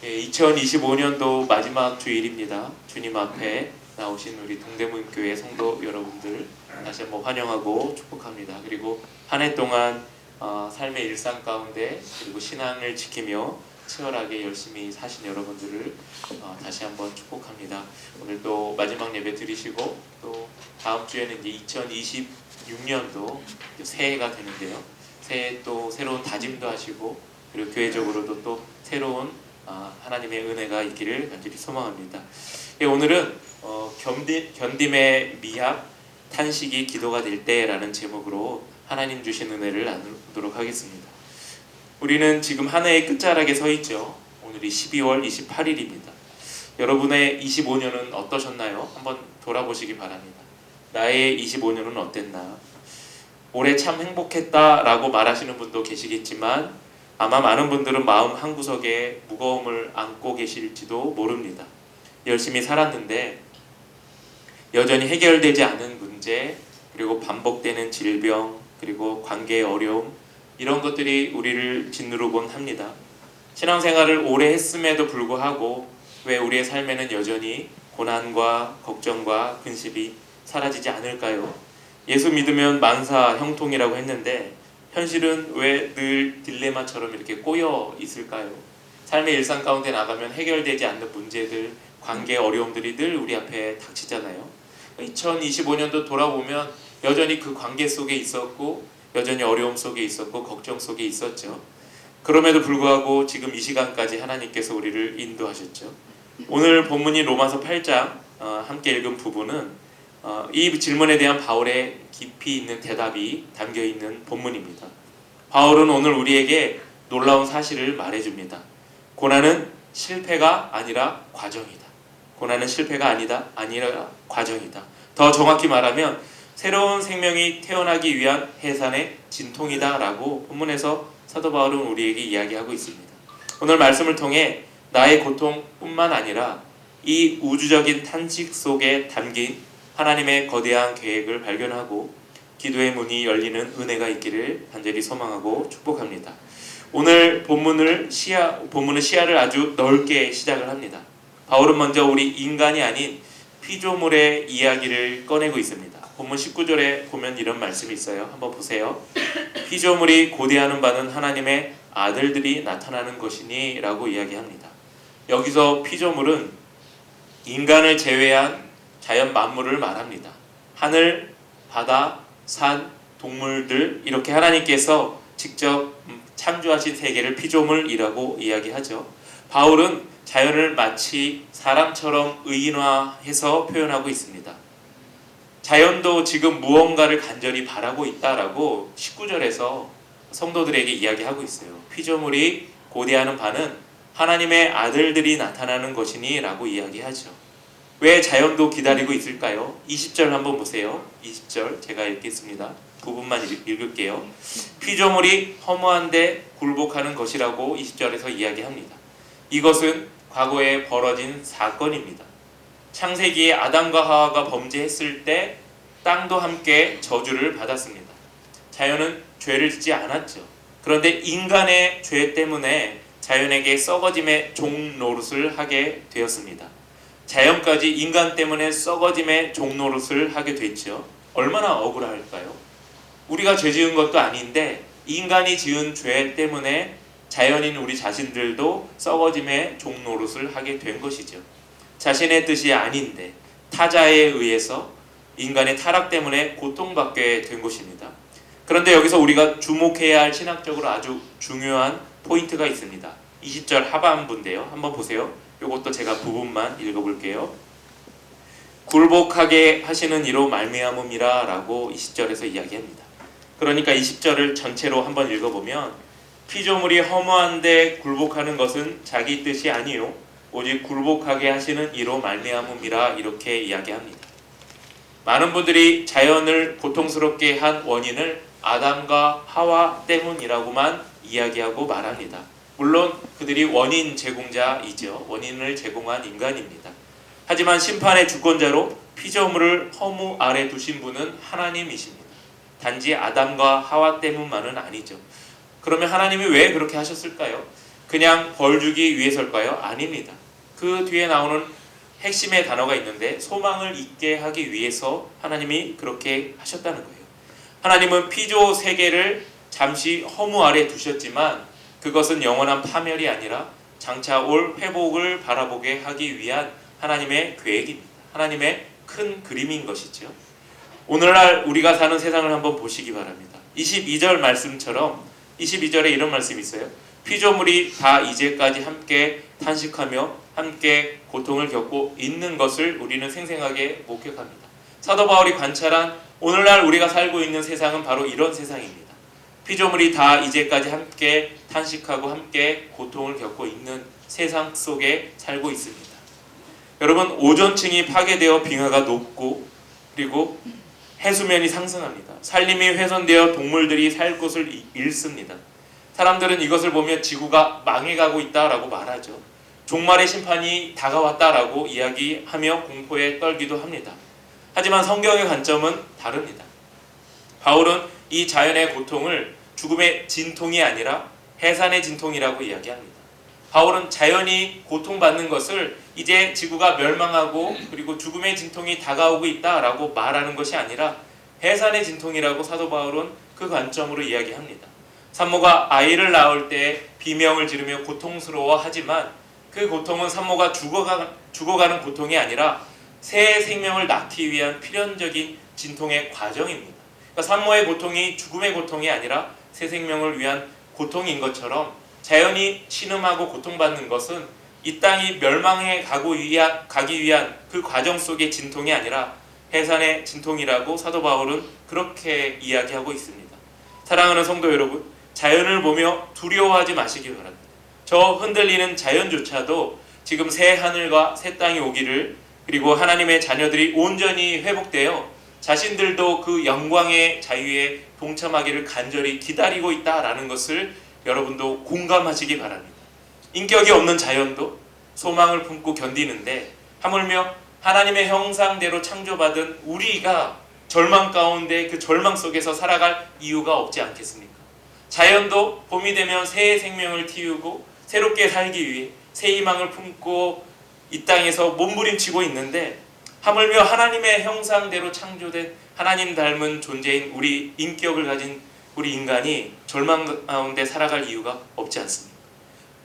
2025년도 마지막 주일입니다. 주님 앞에 나오신 우리 동대문 교회 성도 여러분들 다시 한번 환영하고 축복합니다. 그리고 한 해 동안 삶의 일상 가운데 그리고 신앙을 지키며 치열하게 열심히 사신 여러분들을 다시 한번 축복합니다. 오늘 또 마지막 예배 드리시고 또 다음 주에는 이제 2026년도 새해가 되는데요. 새해 또 새로운 다짐도 하시고 그리고 교회적으로도 또 새로운 하나님의 은혜가 있기를 간절히 소망합니다. 오늘은 견딤의 미학 탄식이 기도가 될 때라는 제목으로 하나님 주신 은혜를 나누도록 하겠습니다. 우리는 지금 한 해의 끝자락에 서 있죠. 오늘이 12월 28일입니다. 여러분의 25년은 어떠셨나요? 한번 돌아보시기 바랍니다. 나의 25년은 어땠나? 올해 참 행복했다라고 말하시는 분도 계시겠지만 아마 많은 분들은 마음 한구석에 무거움을 안고 계실지도 모릅니다. 열심히 살았는데 여전히 해결되지 않은 문제, 그리고 반복되는 질병, 그리고 관계의 어려움, 이런 것들이 우리를 짓누르곤 합니다. 신앙생활을 오래 했음에도 불구하고 왜 우리의 삶에는 여전히 고난과 걱정과 근심이 사라지지 않을까요? 예수 믿으면 만사 형통이라고 했는데 현실은 왜 늘 딜레마처럼 이렇게 꼬여 있을까요? 삶의 일상 가운데 나가면 해결되지 않는 문제들, 관계의 어려움들이 늘 우리 앞에 닥치잖아요. 2025년도 돌아보면 여전히 그 관계 속에 있었고 여전히 어려움 속에 있었고 걱정 속에 있었죠. 그럼에도 불구하고 지금 이 시간까지 하나님께서 우리를 인도하셨죠. 오늘 본문인 로마서 8장 함께 읽은 부분은 이 질문에 대한 바울의 깊이 있는 대답이 담겨있는 본문입니다. 바울은 오늘 우리에게 놀라운 사실을 말해줍니다. 고난은 실패가 아니라 과정이다. 고난은 실패가 아니라 과정이다. 더 정확히 말하면 새로운 생명이 태어나기 위한 해산의 진통이다 라고 본문에서 사도 바울은 우리에게 이야기하고 있습니다. 오늘 말씀을 통해 나의 고통뿐만 아니라 이 우주적인 탄식 속에 담긴 하나님의 거대한 계획을 발견하고 기도의 문이 열리는 은혜가 있기를 간절히 소망하고 축복합니다. 오늘 본문은 시야를 아주 넓게 시작을 합니다. 바울은 먼저 우리 인간이 아닌 피조물의 이야기를 꺼내고 있습니다. 본문 19절에 보면 이런 말씀이 있어요. 한번 보세요. 피조물이 고대하는 바는 하나님의 아들들이 나타나는 것이니 라고 이야기합니다. 여기서 피조물은 인간을 제외한 자연 만물을 말합니다. 하늘, 바다, 산, 동물들, 이렇게 하나님께서 직접 창조하신 세계를 피조물이라고 이야기하죠. 바울은 자연을 마치 사람처럼 의인화해서 표현하고 있습니다. 자연도 지금 무언가를 간절히 바라고 있다라고 19절에서 성도들에게 이야기하고 있어요. 피조물이 고대하는 바는 하나님의 아들들이 나타나는 것이니 라고 이야기하죠. 왜 자연도 기다리고 있을까요? 20절 한번 보세요. 20절 제가 읽겠습니다. 부분만 읽을게요. 피조물이 허무한데 굴복하는 것이라고 20절에서 이야기합니다. 이것은 과거에 벌어진 사건입니다. 창세기에 아담과 하와가 범죄했을 때 땅도 함께 저주를 받았습니다. 자연은 죄를 짓지 않았죠. 그런데 인간의 죄 때문에 자연에게 썩어짐의 종노릇을 하게 되었습니다. 자연까지 인간 때문에 썩어짐의 종노릇을 하게 됐죠. 얼마나 억울할까요? 우리가 죄 지은 것도 아닌데 인간이 지은 죄 때문에 자연인 우리 자신들도 썩어짐의 종노릇을 하게 된 것이죠. 자신의 뜻이 아닌데 타자에 의해서 인간의 타락 때문에 고통받게 된 것입니다. 그런데 여기서 우리가 주목해야 할 신학적으로 아주 중요한 포인트가 있습니다. 20절 하반부인데요. 한번 보세요. 이것도 제가 부분만 읽어볼게요. 굴복하게 하시는 이로 말미암음이라 라고 20절에서 이야기합니다. 그러니까 20절을 전체로 한번 읽어보면 피조물이 허무한데 굴복하는 것은 자기 뜻이 아니요 오직 굴복하게 하시는 이로 말미암음이라 이렇게 이야기합니다. 많은 분들이 자연을 고통스럽게 한 원인을 아담과 하와 때문이라고만 이야기하고 말합니다. 물론 그들이 원인 제공자이죠. 원인을 제공한 인간입니다. 하지만 심판의 주권자로 피조물을 허무 아래 두신 분은 하나님이십니다. 단지 아담과 하와 때문만은 아니죠. 그러면 하나님이 왜 그렇게 하셨을까요? 그냥 벌 주기 위해서일까요? 아닙니다. 그 뒤에 나오는 핵심의 단어가 있는데 소망을 있게 하기 위해서 하나님이 그렇게 하셨다는 거예요. 하나님은 피조 세계를 잠시 허무 아래 두셨지만 그것은 영원한 파멸이 아니라 장차 올 회복을 바라보게 하기 위한 하나님의 계획입니다. 하나님의 큰 그림인 것이죠. 오늘날 우리가 사는 세상을 한번 보시기 바랍니다. 22절 말씀처럼 22절에 이런 말씀이 있어요. 피조물이 다 이제까지 함께 탄식하며 함께 고통을 겪고 있는 것을 우리는 생생하게 목격합니다. 사도 바울이 관찰한 오늘날 우리가 살고 있는 세상은 바로 이런 세상입니다. 피조물이 다 이제까지 함께 탄식하고 함께 고통을 겪고 있는 세상 속에 살고 있습니다. 여러분, 오존층이 파괴되어 빙하가 녹고 그리고 해수면이 상승합니다. 산림이 훼손되어 동물들이 살 곳을 잃습니다. 사람들은 이것을 보며 지구가 망해가고 있다라고 말하죠. 종말의 심판이 다가왔다라고 이야기하며 공포에 떨기도 합니다. 하지만 성경의 관점은 다릅니다. 바울은 이 자연의 고통을 죽음의 진통이 아니라 해산의 진통이라고 이야기합니다. 바울은 자연이 고통받는 것을 이제 지구가 멸망하고 그리고 죽음의 진통이 다가오고 있다라고 말하는 것이 아니라 해산의 진통이라고 사도 바울은 그 관점으로 이야기합니다. 산모가 아이를 낳을 때 비명을 지르며 고통스러워하지만 그 고통은 산모가 죽어가는 고통이 아니라 새 생명을 낳기 위한 필연적인 진통의 과정입니다. 그러니까 산모의 고통이 죽음의 고통이 아니라 새 생명을 위한 고통인 것처럼 자연이 신음하고 고통받는 것은 이 땅이 멸망해 가기 위한 그 과정 속의 진통이 아니라 해산의 진통이라고 사도 바울은 그렇게 이야기하고 있습니다. 사랑하는 성도 여러분, 자연을 보며 두려워하지 마시기 바랍니다. 저 흔들리는 자연조차도 지금 새 하늘과 새 땅이 오기를 그리고 하나님의 자녀들이 온전히 회복되어 자신들도 그 영광의 자유에 동참하기를 간절히 기다리고 있다라는 것을 여러분도 공감하시기 바랍니다. 인격이 없는 자연도 소망을 품고 견디는데 하물며 하나님의 형상대로 창조받은 우리가 절망 가운데 그 절망 속에서 살아갈 이유가 없지 않겠습니까? 자연도 봄이 되면 새 생명을 틔우고 새롭게 살기 위해 새 희망을 품고 이 땅에서 몸부림치고 있는데 하물며 하나님의 형상대로 창조된 하나님 닮은 존재인 우리 인격을 가진 우리 인간이 절망 가운데 살아갈 이유가 없지 않습니까?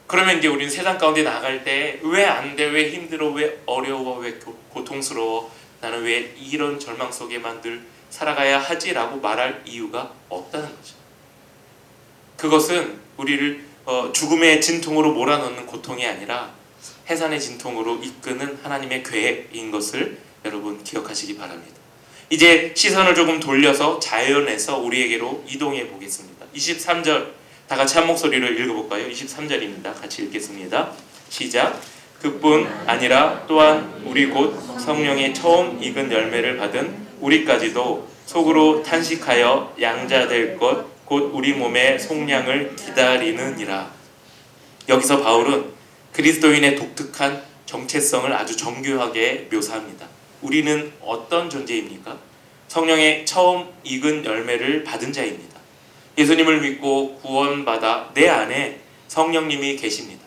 그러면 이제 우리는 세상 가운데 나갈 때 왜 안 돼? 왜 힘들어? 왜 어려워? 왜 고통스러워? 나는 왜 이런 절망 속에만 늘 살아가야 하지? 라고 말할 이유가 없다는 거죠. 그것은 우리를 죽음의 진통으로 몰아넣는 고통이 아니라 해산의 진통으로 이끄는 하나님의 계획인 것을 여러분 기억하시기 바랍니다. 이제 시선을 조금 돌려서 자연에서 우리에게로 이동해 보겠습니다. 23절 다 같이 한 목소리로 읽어볼까요? 23절입니다. 같이 읽겠습니다. 시작. 그뿐 아니라 또한 우리 곧 성령의 처음 익은 열매를 받은 우리까지도 속으로 탄식하여 양자될 것 곧 우리 몸의 속량을 기다리느니라. 여기서 바울은 그리스도인의 독특한 정체성을 아주 정교하게 묘사합니다. 우리는 어떤 존재입니까? 성령의 처음 익은 열매를 받은 자입니다. 예수님을 믿고 구원받아 내 안에 성령님이 계십니다.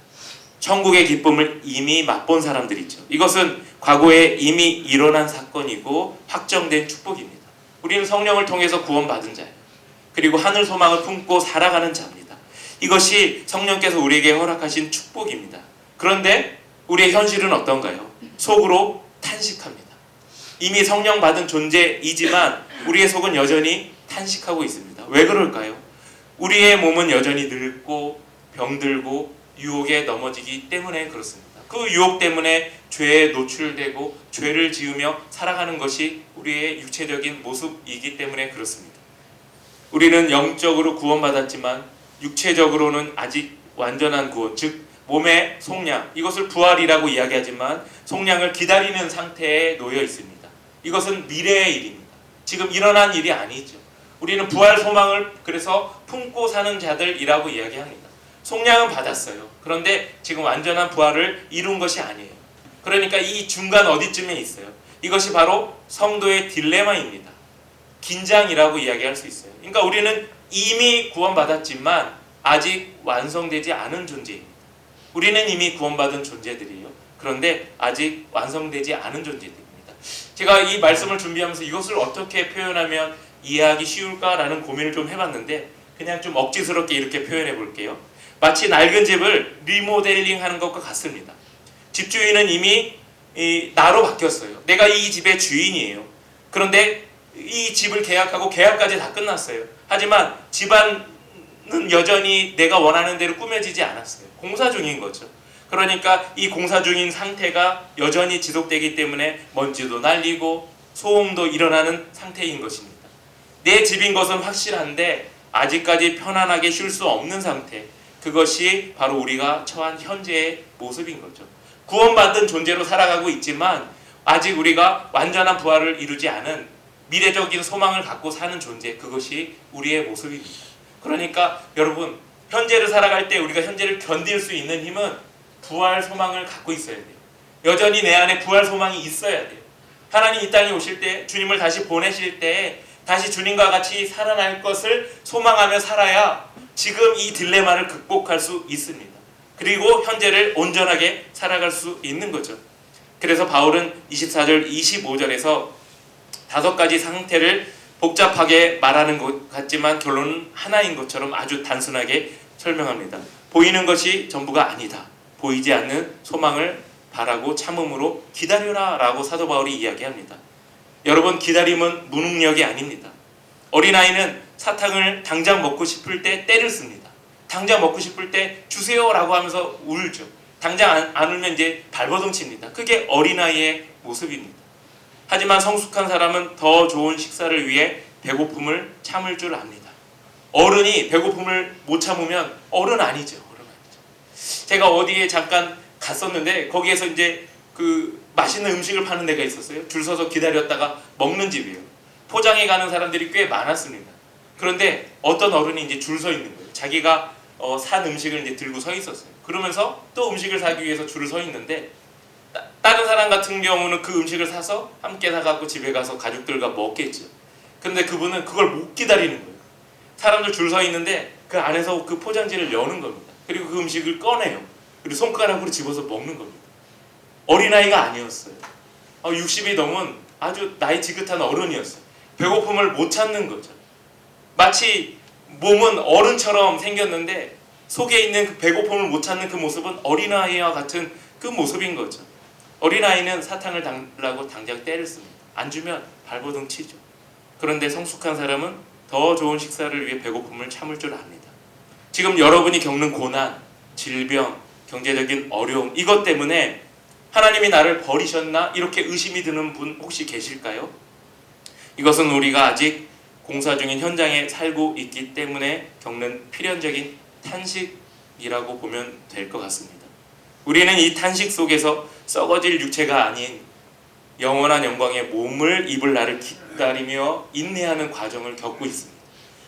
천국의 기쁨을 이미 맛본 사람들이죠. 이것은 과거에 이미 일어난 사건이고 확정된 축복입니다. 우리는 성령을 통해서 구원받은 자예요. 그리고 하늘 소망을 품고 살아가는 자입니다. 이것이 성령께서 우리에게 허락하신 축복입니다. 그런데 우리의 현실은 어떤가요? 속으로 탄식합니다. 이미 성령 받은 존재이지만 우리의 속은 여전히 탄식하고 있습니다. 왜 그럴까요? 우리의 몸은 여전히 늙고 병들고 유혹에 넘어지기 때문에 그렇습니다. 그 유혹 때문에 죄에 노출되고 죄를 지으며 살아가는 것이 우리의 육체적인 모습이기 때문에 그렇습니다. 우리는 영적으로 구원받았지만 육체적으로는 아직 완전한 구원, 즉 몸의 속량, 이것을 부활이라고 이야기하지만 속량을 기다리는 상태에 놓여 있습니다. 이것은 미래의 일입니다. 지금 일어난 일이 아니죠. 우리는 부활 소망을 그래서 품고 사는 자들이라고 이야기합니다. 속량은 받았어요. 그런데 지금 완전한 부활을 이룬 것이 아니에요. 그러니까 이 중간 어디쯤에 있어요. 이것이 바로 성도의 딜레마입니다. 긴장이라고 이야기할 수 있어요. 그러니까 우리는 이미 구원받았지만 아직 완성되지 않은 존재입니다. 우리는 이미 구원받은 존재들이에요. 그런데 아직 완성되지 않은 존재들입니다. 제가 이 말씀을 준비하면서 이것을 어떻게 표현하면 이해하기 쉬울까라는 고민을 좀 해봤는데 그냥 좀 억지스럽게 이렇게 표현해 볼게요. 마치 낡은 집을 리모델링 하는 것과 같습니다. 집주인은 이미 나로 바뀌었어요. 내가 이 집의 주인이에요. 그런데 이 집을 계약하고 계약까지 다 끝났어요. 하지만 집안은 여전히 내가 원하는 대로 꾸며지지 않았어요. 공사 중인 거죠. 그러니까 이 공사 중인 상태가 여전히 지속되기 때문에 먼지도 날리고 소음도 일어나는 상태인 것입니다. 내 집인 것은 확실한데 아직까지 편안하게 쉴 수 없는 상태, 그것이 바로 우리가 처한 현재의 모습인 거죠. 구원받은 존재로 살아가고 있지만 아직 우리가 완전한 부활을 이루지 않은 미래적인 소망을 갖고 사는 존재, 그것이 우리의 모습입니다. 그러니까 여러분, 현재를 살아갈 때 우리가 현재를 견딜 수 있는 힘은 부활 소망을 갖고 있어야 돼요. 여전히 내 안에 부활 소망이 있어야 돼요. 하나님 이 땅에 오실 때, 주님을 다시 보내실 때 다시 주님과 같이 살아날 것을 소망하며 살아야 지금 이 딜레마를 극복할 수 있습니다. 그리고 현재를 온전하게 살아갈 수 있는 거죠. 그래서 바울은 24절, 25절에서 5가지 상태를 복잡하게 말하는 것 같지만 결론은 하나인 것처럼 아주 단순하게 설명합니다. 보이는 것이 전부가 아니다. 보이지 않는 소망을 바라고 참음으로 기다려라 라고 사도 바울이 이야기합니다. 여러분, 기다림은 무능력이 아닙니다. 어린아이는 사탕을 당장 먹고 싶을 때 떼를 씁니다. 당장 먹고 싶을 때 주세요 라고 하면서 울죠. 당장 안 울면 이제 발버둥 칩니다. 그게 어린아이의 모습입니다. 하지만 성숙한 사람은 더 좋은 식사를 위해 배고픔을 참을 줄 압니다. 어른이 배고픔을 못 참으면 어른 아니죠. 제가 어디에 잠깐 갔었는데 거기에서 이제 그 맛있는 음식을 파는 데가 있었어요. 줄 서서 기다렸다가 먹는 집이에요. 포장해 가는 사람들이 꽤 많았습니다. 그런데 어떤 어른이 이제 줄 서 있는 거예요. 자기가 산 음식을 이제 들고 서 있었어요. 그러면서 또 음식을 사기 위해서 줄을 서 있는데 다른 사람 같은 경우는 그 음식을 사서 함께 사갖고 집에 가서 가족들과 먹겠죠. 그런데 그분은 그걸 못 기다리는 거예요. 사람들 줄 서 있는데 그 안에서 그 포장지를 여는 겁니다. 그리고 그 음식을 꺼내요. 그리고 손가락으로 집어서 먹는 겁니다. 어린아이가 아니었어요. 60이 넘은 아주 나이 지긋한 어른이었어요. 배고픔을 못 참는 거죠. 마치 몸은 어른처럼 생겼는데 속에 있는 그 배고픔을 못 참는 그 모습은 어린아이와 같은 그 모습인 거죠. 어린아이는 사탕을 달라고 당장 떼를 씁니다. 안 주면 발버둥 치죠. 그런데 성숙한 사람은 더 좋은 식사를 위해 배고픔을 참을 줄 압니다. 지금 여러분이 겪는 고난, 질병, 경제적인 어려움, 이것 때문에 하나님이 나를 버리셨나? 이렇게 의심이 드는 분 혹시 계실까요? 이것은 우리가 아직 공사 중인 현장에 살고 있기 때문에 겪는 필연적인 탄식이라고 보면 될 것 같습니다. 우리는 이 탄식 속에서 썩어질 육체가 아닌 영원한 영광의 몸을 입을 날을 기다리며 인내하는 과정을 겪고 있습니다.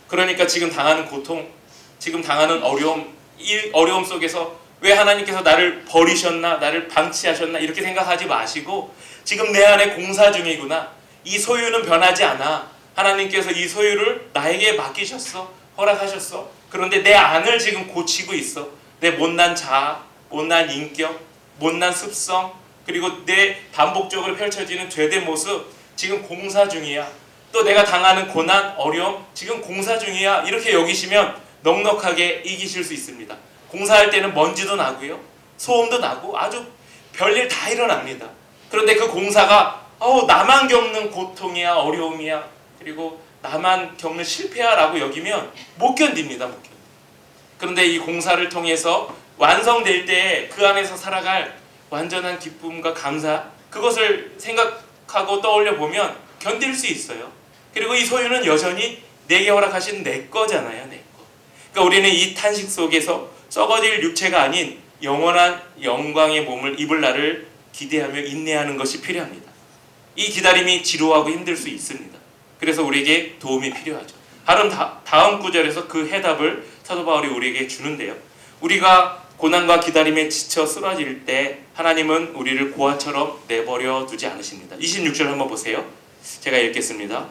그러니까 지금 당하는 고통, 지금 당하는 어려움, 이 어려움 속에서 왜 하나님께서 나를 버리셨나, 나를 방치하셨나 이렇게 생각하지 마시고 지금 내 안에 공사 중이구나, 이 소유는 변하지 않아, 하나님께서 이 소유를 나에게 맡기셨어, 허락하셨어. 그런데 내 안을 지금 고치고 있어. 내 못난 자아, 못난 인격, 못난 습성, 그리고 내 반복적으로 펼쳐지는 죄된 모습 지금 공사 중이야. 또 내가 당하는 고난, 어려움 지금 공사 중이야. 이렇게 여기시면 넉넉하게 이기실 수 있습니다. 공사할 때는 먼지도 나고요, 소음도 나고 아주 별일 다 일어납니다. 그런데 그 공사가 나만 겪는 고통이야, 어려움이야, 그리고 나만 겪는 실패야 라고 여기면 못 견딥니다. 못 견뎌. 그런데 이 공사를 통해서 완성될 때 그 안에서 살아갈 완전한 기쁨과 감사, 그것을 생각하고 떠올려 보면 견딜 수 있어요. 그리고 이 소유는 여전히 내게 허락하신 내 거잖아요. 내 거. 그러니까 우리는 이 탄식 속에서 썩어질 육체가 아닌 영원한 영광의 몸을 입을 날을 기대하며 인내하는 것이 필요합니다. 이 기다림이 지루하고 힘들 수 있습니다. 그래서 우리에게 도움이 필요하죠. 다음 구절에서 그 해답을 사도 바울이 우리에게 주는데요. 우리가 고난과 기다림에 지쳐 쓰러질 때 하나님은 우리를 고아처럼 내버려 두지 않으십니다. 26절 한번 보세요. 제가 읽겠습니다.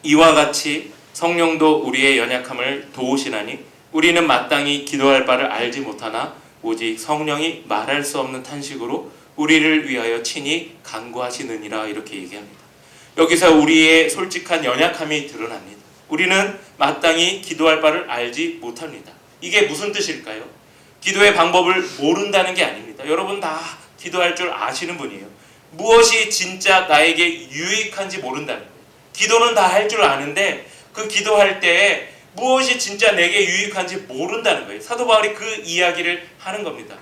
이와 같이 성령도 우리의 연약함을 도우시나니 우리는 마땅히 기도할 바를 알지 못하나 오직 성령이 말할 수 없는 탄식으로 우리를 위하여 친히 간구하시느니라 이렇게 얘기합니다. 여기서 우리의 솔직한 연약함이 드러납니다. 우리는 마땅히 기도할 바를 알지 못합니다. 이게 무슨 뜻일까요? 기도의 방법을 모른다는 게 아닙니다. 여러분 다 기도할 줄 아시는 분이에요. 무엇이 진짜 나에게 유익한지 모른다는 거예요. 기도는 다 할 줄 아는데 그 기도할 때 무엇이 진짜 내게 유익한지 모른다는 거예요. 사도 바울이 그 이야기를 하는 겁니다.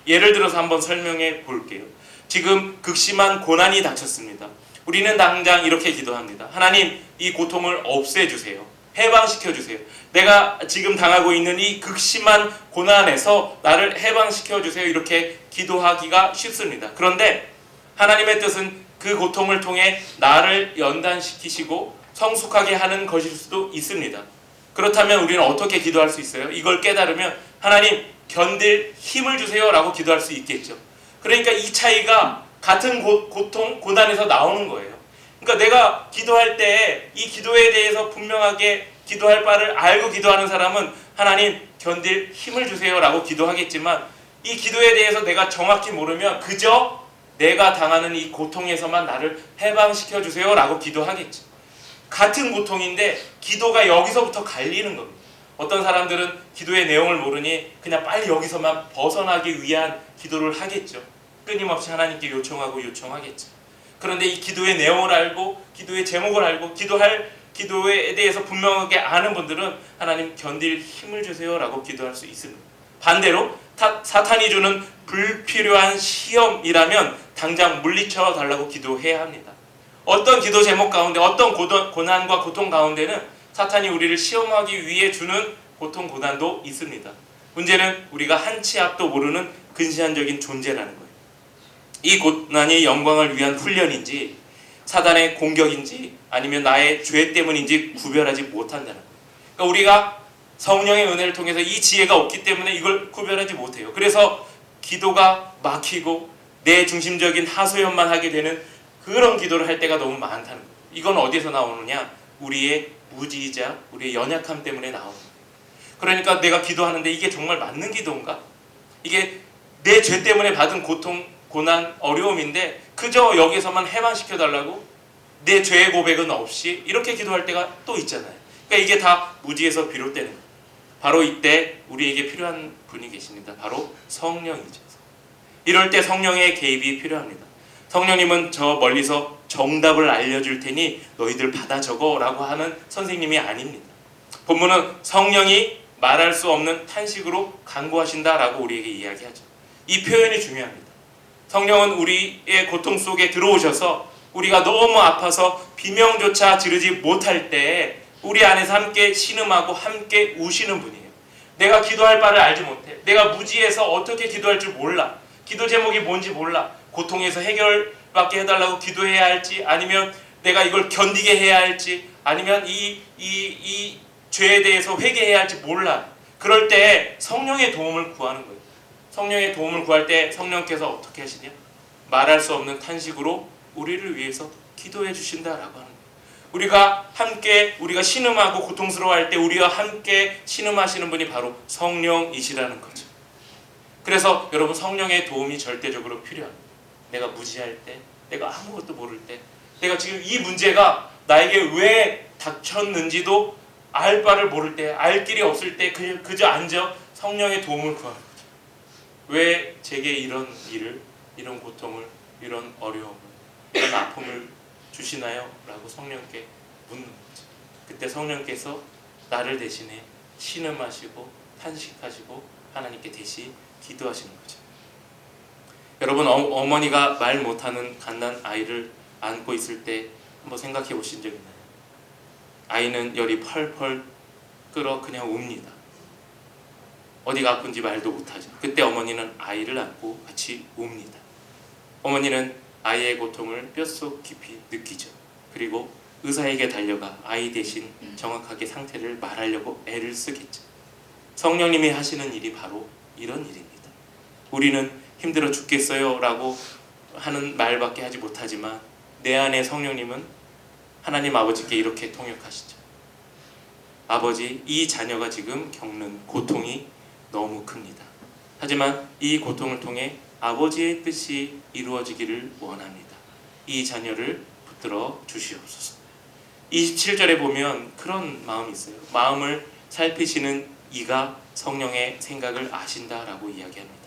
예를 들어서 한번 설명해 볼게요. 지금 극심한 고난이 닥쳤습니다. 우리는 당장 이렇게 기도합니다. 하나님, 이 고통을 없애주세요. 해방시켜주세요. 내가 지금 당하고 있는 이 극심한 고난에서 나를 해방시켜주세요. 이렇게 기도하기가 쉽습니다. 그런데 하나님의 뜻은 그 고통을 통해 나를 연단시키시고 성숙하게 하는 것일 수도 있습니다. 그렇다면 우리는 어떻게 기도할 수 있어요? 이걸 깨달으면 하나님 견딜 힘을 주세요 라고 기도할 수 있겠죠. 그러니까 이 차이가 같은 고통, 고난에서 나오는 거예요. 그러니까 내가 기도할 때 이 기도에 대해서 분명하게 기도할 바를 알고 기도하는 사람은 하나님 견딜 힘을 주세요 라고 기도하겠지만 이 기도에 대해서 내가 정확히 모르면 그저 내가 당하는 이 고통에서만 나를 해방시켜 주세요 라고 기도하겠죠. 같은 고통인데 기도가 여기서부터 갈리는 겁니다. 어떤 사람들은 기도의 내용을 모르니 그냥 빨리 여기서만 벗어나기 위한 기도를 하겠죠. 끊임없이 하나님께 요청하겠죠. 그런데 이 기도의 내용을 알고 기도의 제목을 알고 기도에 대해서 분명하게 아는 분들은 하나님 견딜 힘을 주세요 라고 기도할 수 있습니다. 반대로 사탄이 주는 불필요한 시험이라면 당장 물리쳐 달라고 기도해야 합니다. 어떤 기도 제목 가운데 어떤 고난과 고통 가운데는 사탄이 우리를 시험하기 위해 주는 고통 고난도 있습니다. 문제는 우리가 한 치 앞도 모르는 근시안적인 존재라는 거예요. 이 고난이 영광을 위한 훈련인지 사단의 공격인지 아니면 나의 죄 때문인지 구별하지 못한다는 거예요. 그러니까 우리가 성령의 은혜를 통해서 이 지혜가 없기 때문에 이걸 구별하지 못해요. 그래서 기도가 막히고 내 중심적인 하소연만 하게 되는 그런 기도를 할 때가 너무 많다는 거예요. 이건 어디서 나오느냐? 우리의 무지이자 우리의 연약함 때문에 나오는 거예요. 그러니까 내가 기도하는데 이게 정말 맞는 기도인가? 이게 내 죄 때문에 받은 고통, 고난, 어려움인데 그저 여기서만 해방시켜달라고 내 죄의 고백은 없이 이렇게 기도할 때가 또 있잖아요. 그러니까 이게 다 무지에서 비롯되는 거예요. 바로 이때 우리에게 필요한 분이 계십니다. 바로 성령이죠. 이럴 때 성령의 개입이 필요합니다. 성령님은 저 멀리서 정답을 알려줄 테니 너희들 받아 적어 라고 하는 선생님이 아닙니다. 본문은 성령이 말할 수 없는 탄식으로 간구하신다 라고 우리에게 이야기하죠. 이 표현이 중요합니다. 성령은 우리의 고통 속에 들어오셔서 우리가 너무 아파서 비명조차 지르지 못할 때 우리 안에서 함께 신음하고 함께 우시는 분이에요. 내가 기도할 바를 알지 못해. 내가 무지해서 어떻게 기도할 줄 몰라. 기도 제목이 뭔지 몰라. 고통에서 해결받게 해달라고 기도해야 할지 아니면 내가 이걸 견디게 해야 할지 아니면 이 죄에 대해서 회개해야 할지 몰라. 그럴 때 성령의 도움을 구하는 거예요. 성령의 도움을 구할 때 성령께서 어떻게 하시냐? 말할 수 없는 탄식으로 우리를 위해서 기도해 주신다라고 하는 거예요. 우리가 신음하고 고통스러워할 때 우리와 함께 신음하시는 분이 바로 성령이시라는 거죠. 그래서 여러분 성령의 도움이 절대적으로 필요합니다. 내가 무지할 때, 내가 아무것도 모를 때, 내가 지금 이 문제가 나에게 왜 닥쳤는지도 알 바를 모를 때, 알 길이 없을 때 그저 앉아 성령의 도움을 구하는 거죠. 왜 제게 이런 일을, 이런 고통을, 이런 어려움을, 이런 아픔을 주시나요? 라고 성령께 묻는 거죠. 그때 성령께서 나를 대신에 신음하시고 탄식하시고 하나님께 대신 기도하시는 거죠. 여러분 어머니가 말 못하는 갓난 아이를 안고 있을 때 한번 생각해 보신 적 있나요? 아이는 열이 펄펄 끓어 그냥 웁니다. 어디가 아픈지 말도 못하죠. 그때 어머니는 아이를 안고 같이 웁니다. 어머니는 아이의 고통을 뼛속 깊이 느끼죠. 그리고 의사에게 달려가 아이 대신 정확하게 상태를 말하려고 애를 쓰겠죠. 성령님이 하시는 일이 바로 이런 일입니다. 우리는 힘들어 죽겠어요 라고 하는 말밖에 하지 못하지만 내 안에 성령님은 하나님 아버지께 이렇게 통역하시죠. 아버지, 이 자녀가 지금 겪는 고통이 너무 큽니다. 하지만 이 고통을 통해 아버지의 뜻이 이루어지기를 원합니다. 이 자녀를 붙들어 주시옵소서. 27절에 보면 그런 마음이 있어요. 마음을 살피시는 이가 성령의 생각을 아신다라고 이야기합니다.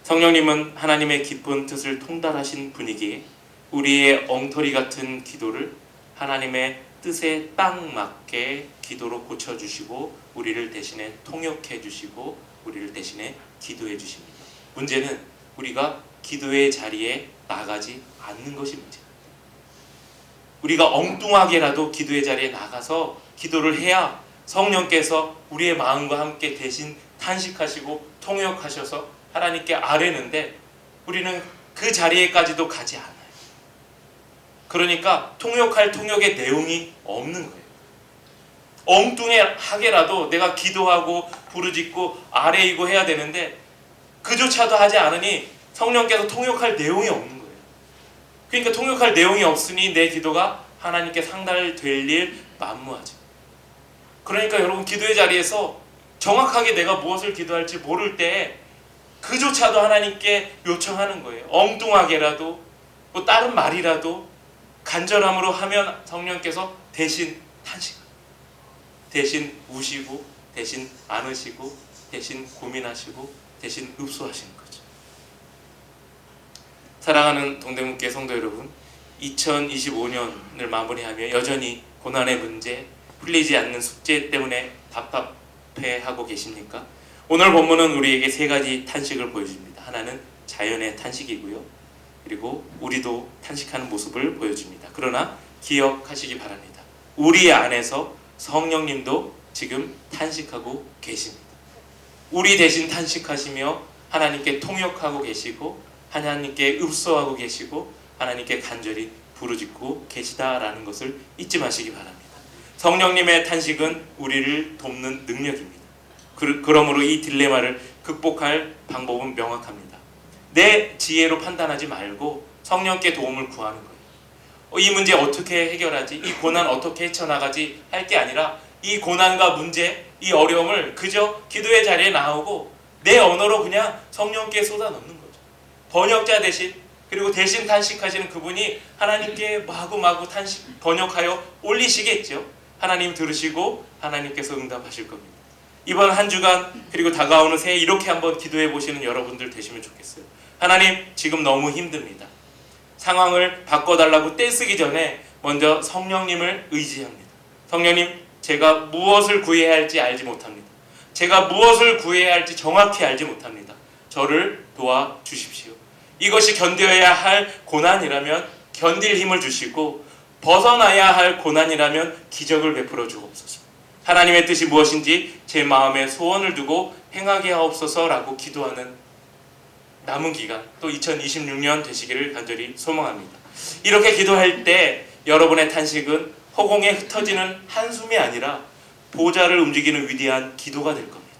성령님은 하나님의 깊은 뜻을 통달하신 분이기에 우리의 엉터리 같은 기도를 하나님의 뜻에 딱 맞게 기도로 고쳐주시고 우리를 대신에 통역해 주시고 우리를 대신에 기도해 주십니다. 문제는 우리가 기도의 자리에 나가지 않는 것이 문제입니다. 우리가 엉뚱하게라도 기도의 자리에 나가서 기도를 해야 성령께서 우리의 마음과 함께 대신 탄식하시고 통역하셔서 하나님께 아뢰는데 우리는 그 자리에까지도 가지 않아요. 그러니까 통역할 통역의 내용이 없는 거예요. 엉뚱하게라도 내가 기도하고 부르짖고 아뢰이고 해야 되는데 그조차도 하지 않으니 성령께서 통역할 내용이 없는 거예요. 그러니까 통역할 내용이 없으니 내 기도가 하나님께 상달될 일 만무하죠. 그러니까 여러분 기도의 자리에서 정확하게 내가 무엇을 기도할지 모를 때 그조차도 하나님께 요청하는 거예요. 엉뚱하게라도 뭐 다른 말이라도 간절함으로 하면 성령께서 대신 탄식하고 대신 우시고 대신 안으시고 대신 고민하시고 대신 읍소하시는 거죠. 사랑하는 동대문교회 성도 여러분, 2025년을 마무리하며 여전히 고난의 문제, 풀리지 않는 숙제 때문에 답답해하고 계십니까? 오늘 본문은 우리에게 세 가지 탄식을 보여줍니다. 하나는 자연의 탄식이고요. 그리고 우리도 탄식하는 모습을 보여줍니다. 그러나 기억하시기 바랍니다. 우리 안에서 성령님도 지금 탄식하고 계십니다. 우리 대신 탄식하시며 하나님께 통역하고 계시고 하나님께 읍소하고 계시고 하나님께 간절히 부르짖고 계시다라는 것을 잊지 마시기 바랍니다. 성령님의 탄식은 우리를 돕는 능력입니다. 그러므로 이 딜레마를 극복할 방법은 명확합니다. 내 지혜로 판단하지 말고 성령께 도움을 구하는 거예요. 이 문제 어떻게 해결하지? 이 고난 어떻게 헤쳐나가지? 할 게 아니라 이 고난과 문제, 이 어려움을 그저 기도의 자리에 나오고 내 언어로 그냥 성령께 쏟아넣는 거죠. 번역자 대신, 그리고 대신 탄식하시는 그분이 하나님께 마구마구 탄식 번역하여 올리시겠죠. 하나님 들으시고 하나님께서 응답하실 겁니다. 이번 한 주간 그리고 다가오는 새해 이렇게 한번 기도해 보시는 여러분들 되시면 좋겠어요. 하나님, 지금 너무 힘듭니다. 상황을 바꿔달라고 떼쓰기 전에 먼저 성령님을 의지합니다. 성령님, 제가 무엇을 구해야 할지 알지 못합니다. 제가 무엇을 구해야 할지 정확히 알지 못합니다. 저를 도와주십시오. 이것이 견뎌야 할 고난이라면 견딜 힘을 주시고 벗어나야 할 고난이라면 기적을 베풀어 주옵소서. 하나님의 뜻이 무엇인지 제 마음에 소원을 두고 행하게 하옵소서라고 기도하는 남은 기간, 또 2026년 되시기를 간절히 소망합니다. 이렇게 기도할 때 여러분의 탄식은 허공에 흩어지는 한숨이 아니라 보좌를 움직이는 위대한 기도가 될 겁니다.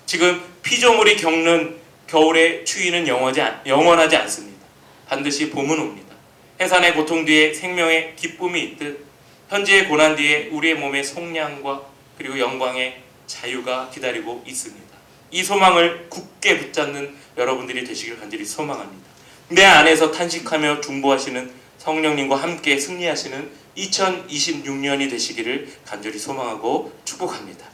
지금 피조물이 겪는 겨울의 추위는 영원하지 않습니다. 반드시 봄은 옵니다. 해산의 고통 뒤에 생명의 기쁨이 있듯 현재의 고난 뒤에 우리의 몸의 속량과 그리고 영광의 자유가 기다리고 있습니다. 이 소망을 굳게 붙잡는 여러분들이 되시길 간절히 소망합니다. 내 안에서 탄식하며 중보하시는 성령님과 함께 승리하시는 2026년이 되시기를 간절히 소망하고 축복합니다.